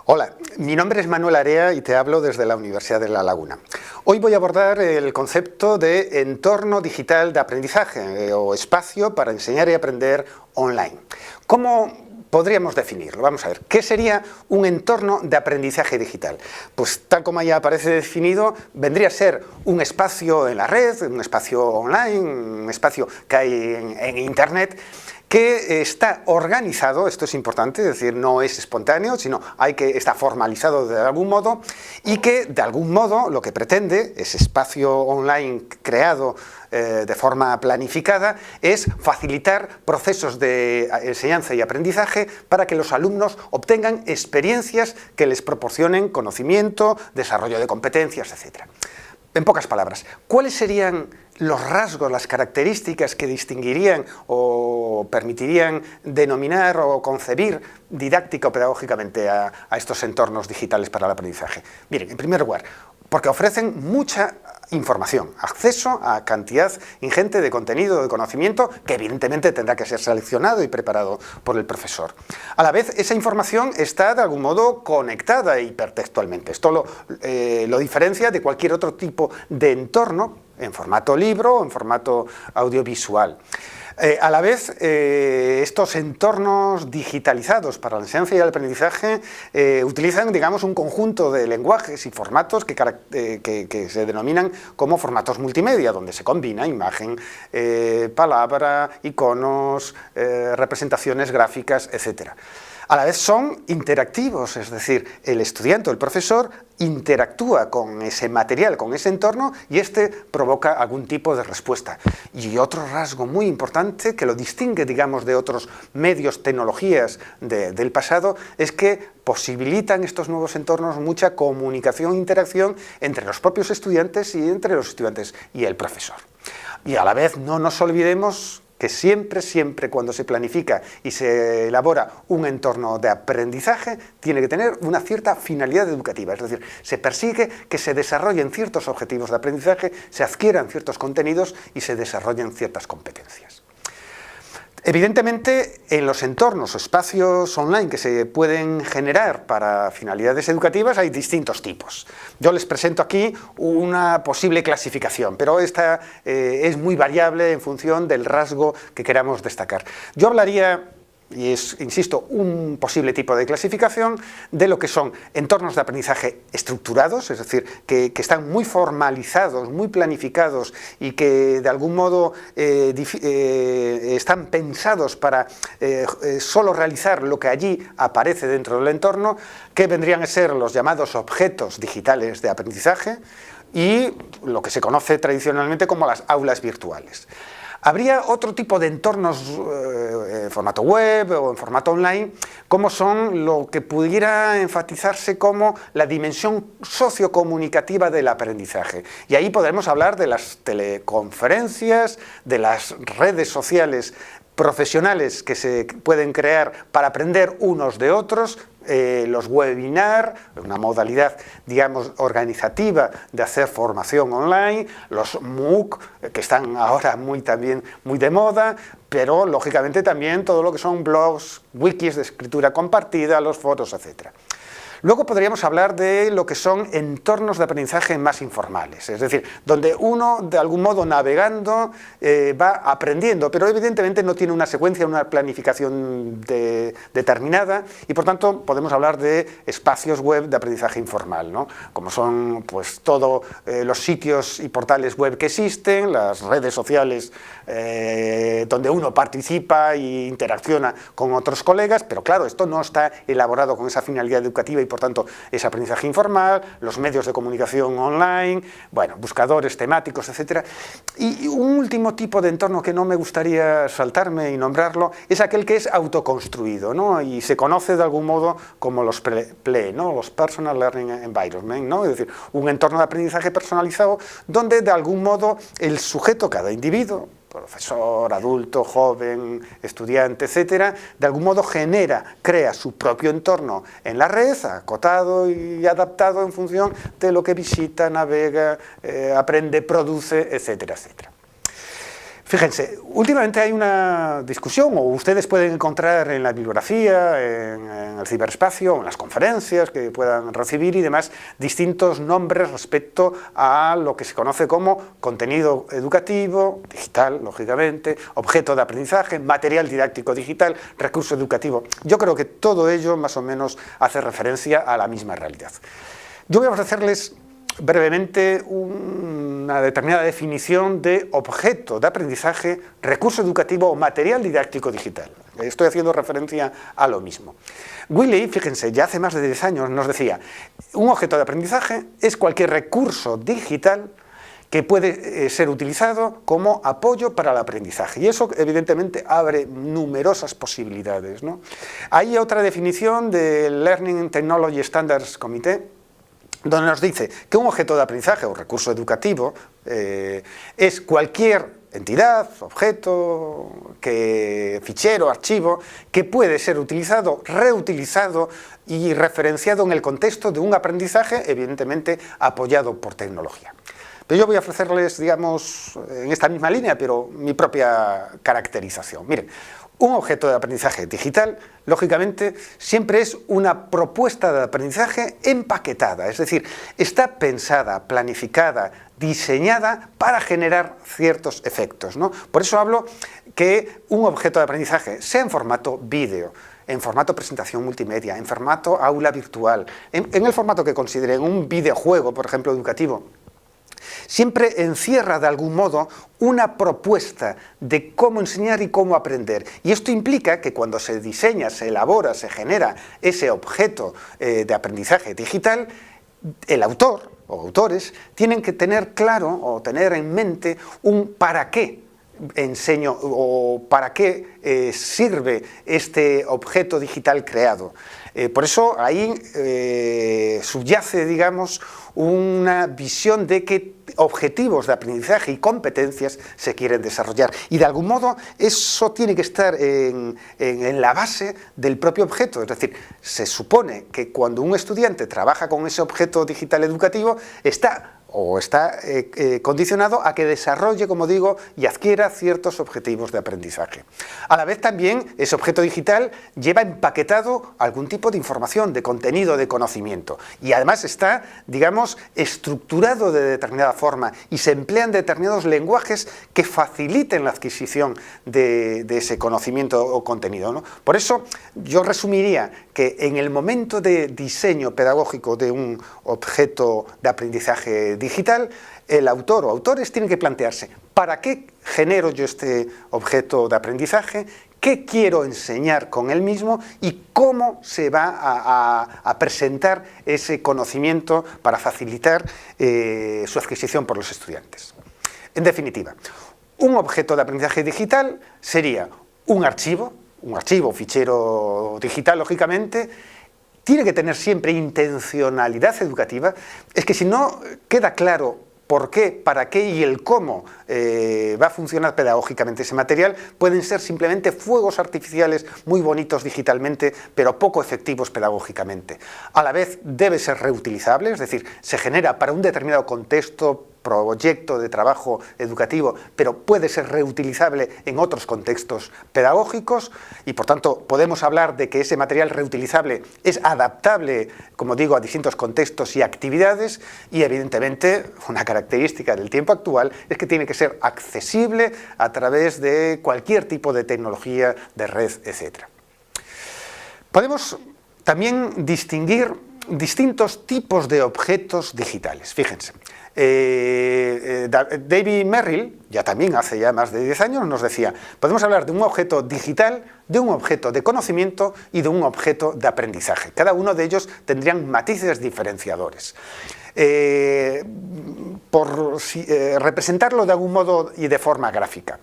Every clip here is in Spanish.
Hola, mi nombre es Manuel Area y te hablo desde la Universidad de La Laguna. Hoy voy a abordar el concepto de entorno digital de aprendizaje o espacio para enseñar y aprender online. ¿Cómo podríamos definirlo? Vamos a ver, ¿qué sería un entorno de aprendizaje digital? Pues tal como ya aparece definido, vendría a ser un espacio en la red, un espacio online, un espacio que hay en Internet, que está organizado, esto es importante, es decir, no es espontáneo, sino está formalizado de algún modo, y que de algún modo lo que pretende, ese espacio online creado de forma planificada, es facilitar procesos de enseñanza y aprendizaje para que los alumnos obtengan experiencias que les proporcionen conocimiento, desarrollo de competencias, etc. En pocas palabras, ¿cuáles serían los rasgos, las características que distinguirían o permitirían denominar o concebir didáctica o pedagógicamente a estos entornos digitales para el aprendizaje? Miren, en primer lugar, porque ofrecen mucha información, acceso a cantidad ingente de contenido, de conocimiento, que evidentemente tendrá que ser seleccionado y preparado por el profesor. A la vez, esa información está de algún modo conectada hipertextualmente. Esto lo diferencia de cualquier otro tipo de entorno, en formato libro o en formato audiovisual. A la vez, estos entornos digitalizados para la enseñanza y el aprendizaje utilizan, digamos, un conjunto de lenguajes y formatos que se denominan como formatos multimedia, donde se combina imagen, palabra, iconos, representaciones gráficas, etc. A la vez son interactivos, es decir, el estudiante o el profesor interactúa con ese material, con ese entorno, y este provoca algún tipo de respuesta. Y otro rasgo muy importante que lo distingue, digamos, de otros medios, tecnologías del pasado, es que posibilitan estos nuevos entornos mucha comunicación e interacción entre los propios estudiantes y entre los estudiantes y el profesor. Y a la vez no nos olvidemos que siempre cuando se planifica y se elabora un entorno de aprendizaje, tiene que tener una cierta finalidad educativa, es decir, se persigue que se desarrollen ciertos objetivos de aprendizaje, se adquieran ciertos contenidos y se desarrollen ciertas competencias. Evidentemente, en los entornos o espacios online que se pueden generar para finalidades educativas hay distintos tipos. Yo les presento aquí una posible clasificación, pero esta es muy variable en función del rasgo que queramos destacar. Yo hablaría, y es, insisto, un posible tipo de clasificación de lo que son entornos de aprendizaje estructurados, es decir, que están muy formalizados, muy planificados y que de algún modo están pensados para solo realizar lo que allí aparece dentro del entorno, que vendrían a ser los llamados objetos digitales de aprendizaje y lo que se conoce tradicionalmente como las aulas virtuales. Habría otro tipo de entornos en formato web o en formato online, como son lo que pudiera enfatizarse como la dimensión sociocomunicativa del aprendizaje. Y ahí podremos hablar de las teleconferencias, de las redes sociales profesionales que se pueden crear para aprender unos de otros, los webinar, una modalidad, digamos, organizativa de hacer formación online, los MOOC, que están ahora también muy de moda, pero lógicamente también todo lo que son blogs, wikis de escritura compartida, los foros, etc. Luego podríamos hablar de lo que son entornos de aprendizaje más informales, es decir, donde uno de algún modo navegando va aprendiendo, pero evidentemente no tiene una secuencia, una planificación determinada, y por tanto podemos hablar de espacios web de aprendizaje informal, ¿no? Como son pues todos los sitios y portales web que existen, las redes sociales donde uno participa e interacciona con otros colegas, pero claro, esto no está elaborado con esa finalidad educativa y por tanto es aprendizaje informal, los medios de comunicación online, bueno, buscadores temáticos, etc. Y un último tipo de entorno que no me gustaría saltarme y nombrarlo es aquel que es autoconstruido, ¿no? Y se conoce de algún modo como los PLE, ¿no? Los Personal Learning Environment, ¿no? Es decir, un entorno de aprendizaje personalizado donde de algún modo el sujeto, cada individuo, profesor, adulto, joven, estudiante, etcétera, de algún modo crea su propio entorno en la red, acotado y adaptado en función de lo que visita, navega, aprende, produce, etcétera, etcétera. Fíjense, últimamente hay una discusión, o ustedes pueden encontrar en la bibliografía, en el ciberespacio, en las conferencias que puedan recibir y demás, distintos nombres respecto a lo que se conoce como contenido educativo, digital, lógicamente, objeto de aprendizaje, material didáctico digital, recurso educativo. Yo creo que todo ello más o menos hace referencia a la misma realidad. Yo voy a ofrecerles brevemente una determinada definición de objeto de aprendizaje, recurso educativo o material didáctico digital. Estoy haciendo referencia a lo mismo. Wiley, fíjense, ya hace más de 10 años nos decía, un objeto de aprendizaje es cualquier recurso digital que puede ser utilizado como apoyo para el aprendizaje. Y eso, evidentemente, abre numerosas posibilidades, ¿no? Hay otra definición del Learning Technology Standards Committee, donde nos dice que un objeto de aprendizaje o recurso educativo es cualquier entidad, objeto, fichero, archivo, que puede ser utilizado, reutilizado y referenciado en el contexto de un aprendizaje, evidentemente apoyado por tecnología. Pero yo voy a ofrecerles, digamos, en esta misma línea, pero mi propia caracterización. Miren, un objeto de aprendizaje digital, lógicamente, siempre es una propuesta de aprendizaje empaquetada, es decir, está pensada, planificada, diseñada para generar ciertos efectos, ¿no? Por eso hablo que un objeto de aprendizaje, sea en formato vídeo, en formato presentación multimedia, en formato aula virtual, en el formato que consideren, un videojuego, por ejemplo, educativo, siempre encierra de algún modo una propuesta de cómo enseñar y cómo aprender. Y esto implica que cuando se diseña, se elabora, se genera ese objeto de aprendizaje digital, el autor o autores tienen que tener claro o tener en mente un para qué enseño o para qué sirve este objeto digital creado. Por eso ahí subyace, digamos, una visión de qué objetivos de aprendizaje y competencias se quieren desarrollar. Y de algún modo eso tiene que estar en la base del propio objeto. Es decir, se supone que cuando un estudiante trabaja con ese objeto digital educativo está condicionado a que desarrolle, como digo, y adquiera ciertos objetivos de aprendizaje. A la vez también ese objeto digital lleva empaquetado algún tipo de información, de contenido, de conocimiento. Y además está, digamos, estructurado de determinada forma y se emplean determinados lenguajes que faciliten la adquisición de ese conocimiento o contenido, ¿no? Por eso yo resumiría que en el momento de diseño pedagógico de un objeto de aprendizaje digital, el autor o autores tienen que plantearse ¿para qué genero yo este objeto de aprendizaje? ¿Qué quiero enseñar con él mismo? ¿Y cómo se va a presentar ese conocimiento para facilitar su adquisición por los estudiantes? En definitiva, un objeto de aprendizaje digital sería un archivo, fichero digital, lógicamente. Tiene que tener siempre intencionalidad educativa. Es que si no queda claro por qué, para qué y el cómo va a funcionar pedagógicamente ese material, pueden ser simplemente fuegos artificiales muy bonitos digitalmente, pero poco efectivos pedagógicamente. A la vez debe ser reutilizable, es decir, se genera para un determinado contexto, proyecto de trabajo educativo, pero puede ser reutilizable en otros contextos pedagógicos y, por tanto, podemos hablar de que ese material reutilizable es adaptable, como digo, a distintos contextos y actividades y, evidentemente, una característica del tiempo actual es que tiene que ser accesible a través de cualquier tipo de tecnología, de red, etc. Podemos también distinguir distintos tipos de objetos digitales. Fíjense. David Merrill, también hace más de 10 años, nos decía, podemos hablar de un objeto digital, de un objeto de conocimiento y de un objeto de aprendizaje. Cada uno de ellos tendrían matices diferenciadores. Representarlo de algún modo y de forma gráfica.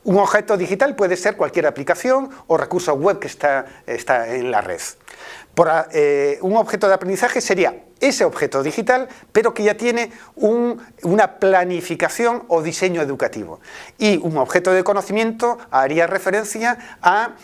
Un objeto digital puede ser cualquier aplicación o recurso web que está en la red. Un objeto de aprendizaje sería ese objeto digital, pero que ya tiene una planificación o diseño educativo. Y un objeto de conocimiento haría referencia a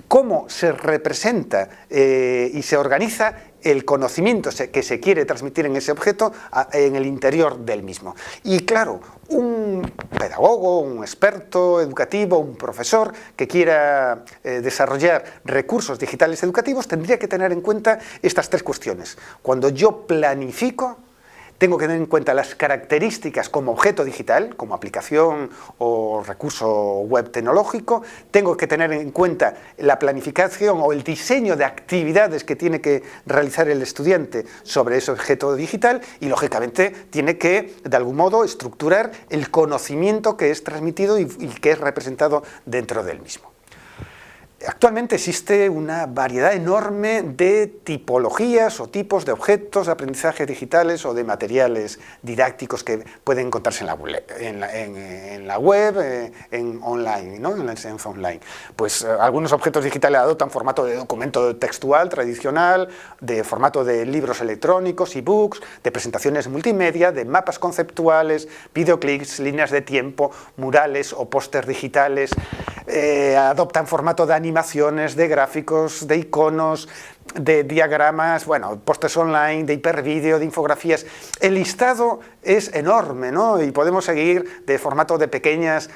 cómo se representa y se organiza el conocimiento que se quiere transmitir en ese objeto en el interior del mismo. Y claro, un pedagogo, un experto educativo, un profesor que quiera desarrollar recursos digitales educativos tendría que tener en cuenta estas tres cuestiones. Cuando yo planifico, tengo que tener en cuenta las características como objeto digital, como aplicación o recurso web tecnológico. Tengo que tener en cuenta la planificación o el diseño de actividades que tiene que realizar el estudiante sobre ese objeto digital y, lógicamente, tiene que, de algún modo, estructurar el conocimiento que es transmitido y que es representado dentro del mismo. Actualmente existe una variedad enorme de tipologías o tipos de objetos de aprendizaje digitales o de materiales didácticos que pueden encontrarse en la web, en online, ¿no? En la enseñanza online. Pues algunos objetos digitales adoptan formato de documento textual tradicional, de formato de libros electrónicos, e-books, de presentaciones multimedia, de mapas conceptuales, videoclips, líneas de tiempo, murales o pósters digitales. Adoptan formato de animaciones, de gráficos, de iconos, de diagramas, bueno, pósters online, de hipervídeo, de infografías. El listado es enorme, ¿no? Y podemos seguir de formato de pequeñas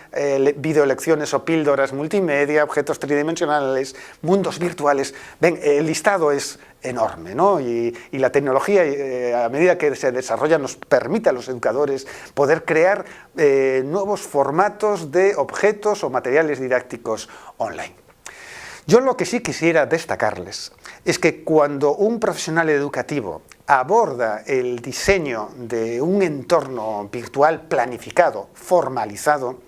videolecciones o píldoras multimedia, objetos tridimensionales, mundos virtuales. Ven, el listado es enorme, ¿no? Y la tecnología, a medida que se desarrolla, nos permite a los educadores poder crear nuevos formatos de objetos o materiales didácticos online. Yo lo que sí quisiera destacarles es que cuando un profesional educativo aborda el diseño de un entorno virtual planificado, formalizado,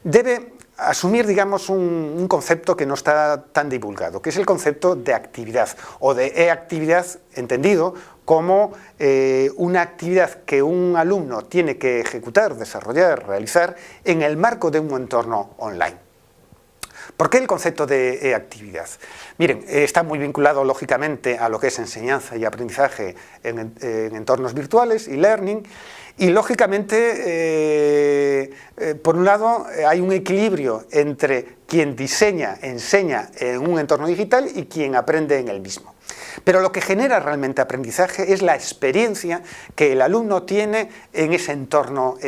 debe asumir, digamos, un concepto que no está tan divulgado, que es el concepto de actividad o de e-actividad, entendido como una actividad que un alumno tiene que ejecutar, desarrollar, realizar en el marco de un entorno online. ¿Por qué el concepto de e-actividad? Miren, está muy vinculado lógicamente a lo que es enseñanza y aprendizaje en entornos virtuales y learning, y lógicamente, por un lado, hay un equilibrio entre quien diseña, enseña en un entorno digital y quien aprende en el mismo. Pero lo que genera realmente aprendizaje es la experiencia que el alumno tiene en ese entorno.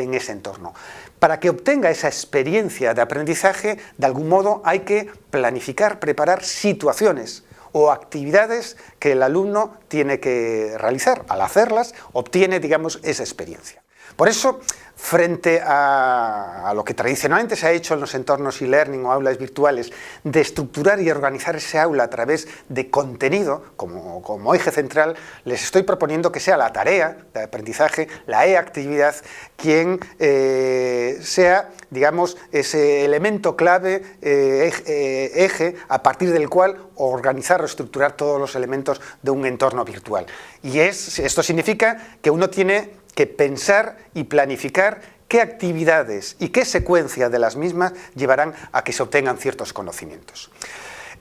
Para que obtenga esa experiencia de aprendizaje, de algún modo hay que planificar, preparar situaciones o actividades que el alumno tiene que realizar. Al hacerlas, obtiene, digamos, esa experiencia. Por eso, frente a lo que tradicionalmente se ha hecho en los entornos e-learning o aulas virtuales, de estructurar y organizar ese aula a través de contenido como eje central, les estoy proponiendo que sea la tarea de aprendizaje, la e-actividad, quien sea, digamos, ese elemento clave, eje, a partir del cual organizar o estructurar todos los elementos de un entorno virtual. Y esto significa que uno tiene que pensar y planificar qué actividades y qué secuencia de las mismas llevarán a que se obtengan ciertos conocimientos.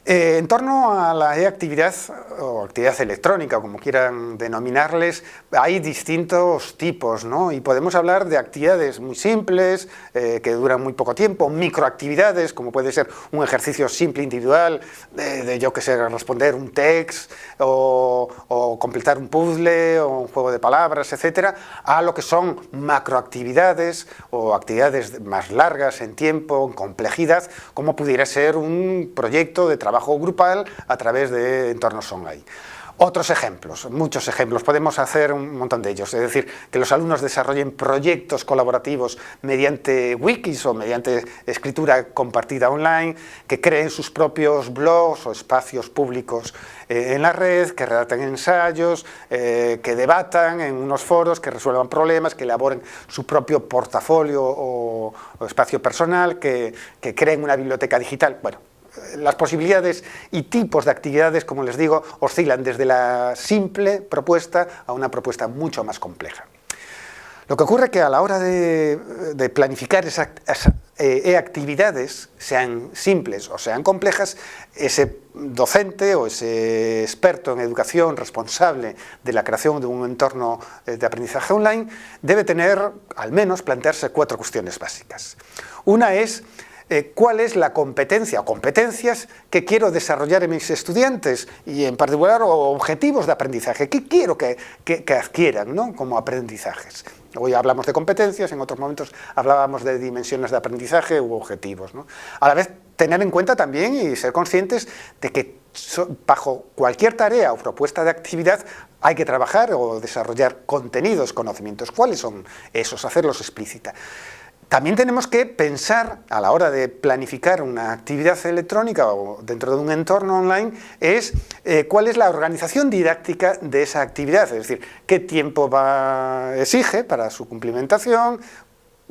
En torno a la e-actividad o actividad electrónica, como quieran denominarles, hay distintos tipos, ¿no? Y podemos hablar de actividades muy simples, que duran muy poco tiempo, microactividades, como puede ser un ejercicio simple individual, yo que sé, responder un text o completar un puzzle o un juego de palabras, etcétera, a lo que son macroactividades o actividades más largas en tiempo, en complejidad, como pudiera ser un proyecto de trabajo grupal a través de entornos online. Otros ejemplos, muchos ejemplos, podemos hacer un montón de ellos, es decir, que los alumnos desarrollen proyectos colaborativos mediante wikis o mediante escritura compartida online, que creen sus propios blogs o espacios públicos en la red, que redacten ensayos, que debatan en unos foros, que resuelvan problemas, que elaboren su propio portafolio o espacio personal, que creen una biblioteca digital. Bueno, las posibilidades y tipos de actividades, como les digo, oscilan desde la simple propuesta a una propuesta mucho más compleja. Lo que ocurre es que a la hora de planificar esas actividades, sean simples o sean complejas, ese docente o ese experto en educación responsable de la creación de un entorno de aprendizaje online debe tener, al menos, plantearse 4 cuestiones básicas. Una es cuál es la competencia o competencias que quiero desarrollar en mis estudiantes y en particular objetivos de aprendizaje, qué quiero que adquieran, ¿no?, como aprendizajes. Hoy hablamos de competencias, en otros momentos hablábamos de dimensiones de aprendizaje u objetivos, ¿no? A la vez, tener en cuenta también y ser conscientes de que bajo cualquier tarea o propuesta de actividad hay que trabajar o desarrollar contenidos, conocimientos. ¿Cuáles son esos? Hacerlos explícita. También tenemos que pensar a la hora de planificar una actividad electrónica o dentro de un entorno online es cuál es la organización didáctica de esa actividad, es decir, qué tiempo exige para su cumplimentación,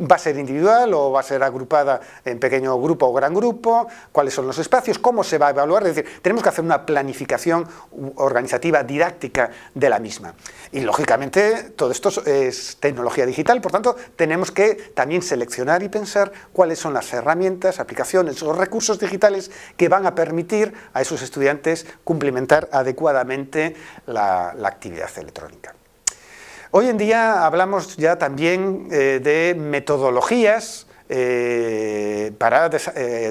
¿va a ser individual o va a ser agrupada en pequeño grupo o gran grupo? ¿Cuáles son los espacios? ¿Cómo se va a evaluar? Es decir, tenemos que hacer una planificación organizativa didáctica de la misma. Y lógicamente todo esto es tecnología digital, por tanto tenemos que también seleccionar y pensar cuáles son las herramientas, aplicaciones o recursos digitales que van a permitir a esos estudiantes cumplimentar adecuadamente la actividad electrónica. Hoy en día hablamos ya también de metodologías para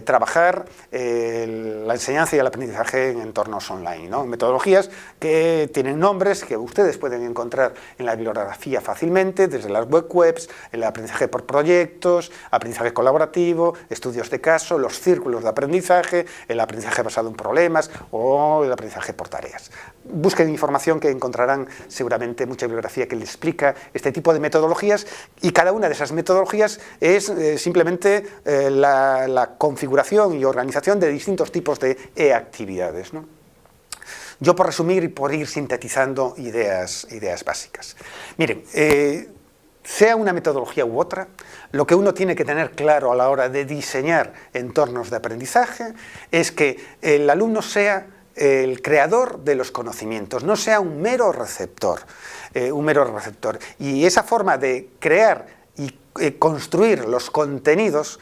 trabajar la enseñanza y el aprendizaje en entornos online, ¿no? Metodologías que tienen nombres que ustedes pueden encontrar en la bibliografía fácilmente, desde las webs, el aprendizaje por proyectos, aprendizaje colaborativo, estudios de caso, los círculos de aprendizaje, el aprendizaje basado en problemas o el aprendizaje por tareas. Busquen información que encontrarán seguramente mucha bibliografía que les explica este tipo de metodologías, y cada una de esas metodologías es simplemente la configuración y organización de distintos tipos de actividades, ¿no? Yo, por resumir y por ir sintetizando ideas básicas. Miren, sea una metodología u otra, lo que uno tiene que tener claro a la hora de diseñar entornos de aprendizaje es que el alumno sea el creador de los conocimientos, no sea un mero receptor. Y esa forma de crear y construir los contenidos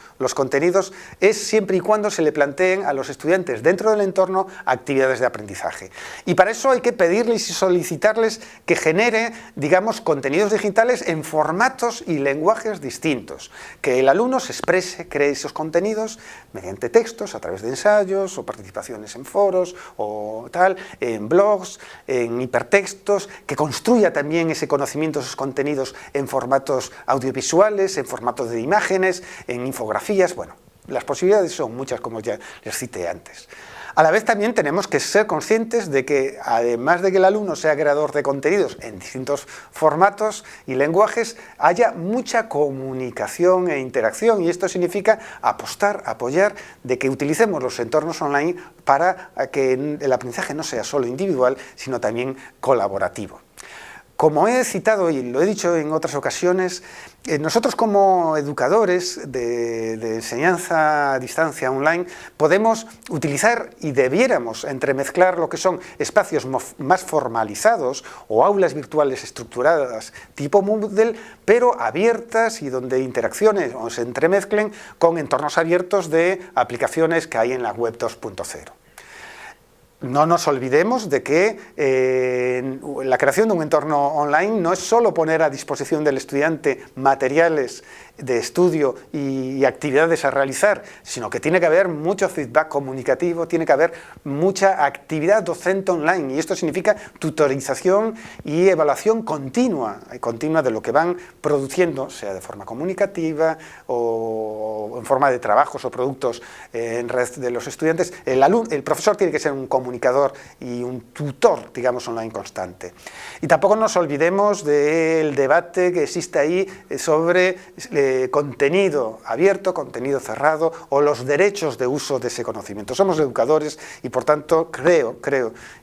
es siempre y cuando se le planteen a los estudiantes dentro del entorno actividades de aprendizaje. Y para eso hay que pedirles y solicitarles que genere, digamos, contenidos digitales en formatos y lenguajes distintos. Que el alumno se exprese, cree esos contenidos mediante textos, a través de ensayos o participaciones en foros o tal, en blogs, en hipertextos, que construya también ese conocimiento, esos contenidos en formatos audiovisuales, en formatos de imágenes, en infografías. Bueno, las posibilidades son muchas, como ya les cité antes. A la vez también tenemos que ser conscientes de que, además de que el alumno sea creador de contenidos en distintos formatos y lenguajes, haya mucha comunicación e interacción, y esto significa apostar, apoyar, de que utilicemos los entornos online para que el aprendizaje no sea solo individual, sino también colaborativo. Como he citado y lo he dicho en otras ocasiones, nosotros como educadores de enseñanza a distancia online podemos utilizar y debiéramos entremezclar lo que son espacios más formalizados o aulas virtuales estructuradas tipo Moodle, pero abiertas y donde interacciones o se entremezclen con entornos abiertos de aplicaciones que hay en la web 2.0. No nos olvidemos de que la creación de un entorno online no es solo poner a disposición del estudiante materiales de estudio y actividades a realizar, sino que tiene que haber mucho feedback comunicativo, tiene que haber mucha actividad docente online, y esto significa tutorización y evaluación continua de lo que van produciendo, sea de forma comunicativa o en forma de trabajos o productos en red de los estudiantes. El profesor tiene que ser un comunicador y un tutor, digamos, online constante. Y tampoco nos olvidemos del debate que existe ahí sobre contenido abierto, contenido cerrado, o los derechos de uso de ese conocimiento. Somos educadores y, por tanto, creo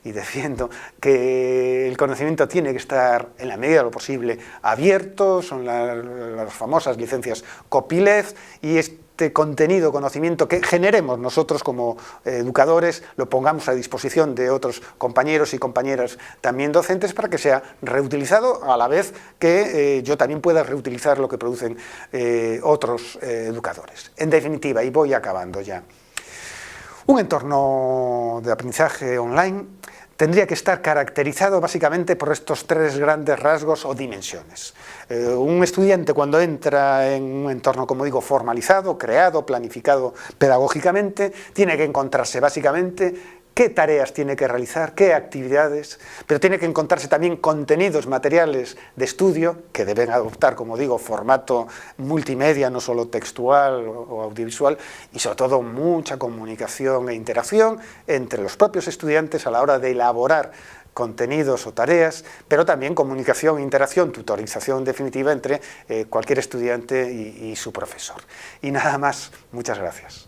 y defiendo que el conocimiento tiene que estar, en la medida de lo posible, abierto. Son las famosas licencias copyleft, y este contenido, conocimiento que generemos nosotros como educadores, lo pongamos a disposición de otros compañeros y compañeras también docentes para que sea reutilizado, a la vez que yo también pueda reutilizar lo que producen otros educadores. En definitiva, y voy acabando ya, un entorno de aprendizaje online tendría que estar caracterizado básicamente por estos tres grandes rasgos o dimensiones. Un estudiante, cuando entra en un entorno, como digo, formalizado, creado, planificado pedagógicamente, tiene que encontrarse básicamente qué tareas tiene que realizar, qué actividades, pero tiene que encontrarse también contenidos materiales de estudio que deben adoptar, como digo, formato multimedia, no solo textual o audiovisual, y sobre todo mucha comunicación e interacción entre los propios estudiantes a la hora de elaborar contenidos o tareas, pero también comunicación, interacción, tutorización definitiva entre cualquier estudiante y su profesor. Y nada más, muchas gracias.